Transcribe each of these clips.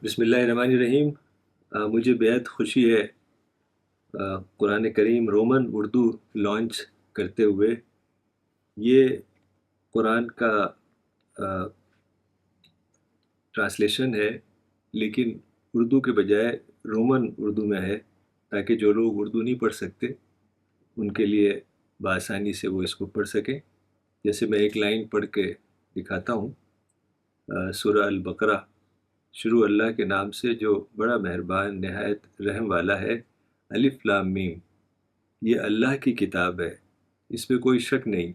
بسم اللہ الرحمن الرحیم۔ مجھے بےحد خوشی ہے قرآن کریم رومن اردو لانچ کرتے ہوئے۔ یہ قرآن کا ٹرانسلیشن ہے، لیکن اردو کے بجائے رومن اردو میں ہے، تاکہ جو لوگ اردو نہیں پڑھ سکتے ان کے لیے بآسانی سے وہ اس کو پڑھ سکیں۔ جیسے میں ایک لائن پڑھ کے دکھاتا ہوں۔ سورہ البقرہ۔ شروع اللہ کے نام سے جو بڑا مہربان نہایت رحم والا ہے۔ الف لام میم، یہ اللہ کی کتاب ہے، اس میں کوئی شک نہیں،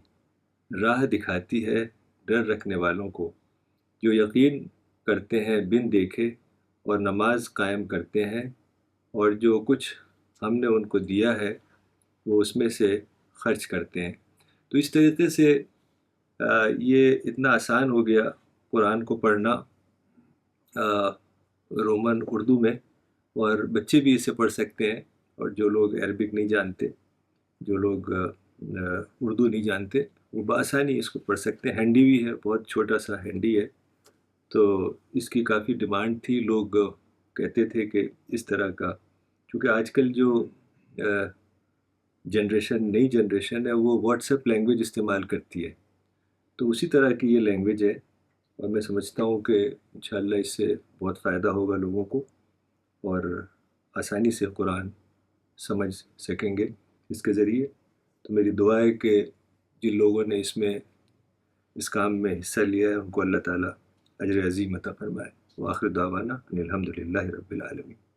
راہ دکھاتی ہے ڈر رکھنے والوں کو، جو یقین کرتے ہیں بن دیکھے اور نماز قائم کرتے ہیں، اور جو کچھ ہم نے ان کو دیا ہے وہ اس میں سے خرچ کرتے ہیں۔ تو اس طریقے سے یہ اتنا آسان ہو گیا قرآن کو پڑھنا رومن اردو میں، اور بچے بھی اسے پڑھ سکتے ہیں، اور جو لوگ عربک نہیں جانتے، جو لوگ اردو نہیں جانتے، وہ بآسانی اس کو پڑھ سکتے ہیں۔ ہینڈی بھی ہے، بہت چھوٹا سا ہینڈی ہے، تو اس کی کافی ڈیمانڈ تھی۔ لوگ کہتے تھے کہ اس طرح کا، کیونکہ آج کل جو نئی جنریشن ہے وہ واٹس ایپ لینگویج استعمال کرتی ہے، تو اسی طرح کی یہ لینگویج ہے، اور میں سمجھتا ہوں کہ انشاءاللہ اس سے بہت فائدہ ہوگا لوگوں کو، اور آسانی سے قرآن سمجھ سکیں گے اس کے ذریعے۔ تو میری دعا ہے کہ جن لوگوں نے اس کام میں حصہ لیا ہے ان کو اللہ تعالیٰ اجر عظیم عطا فرمائے۔ وآخر دعوانا ان الحمد للہ رب العالمین۔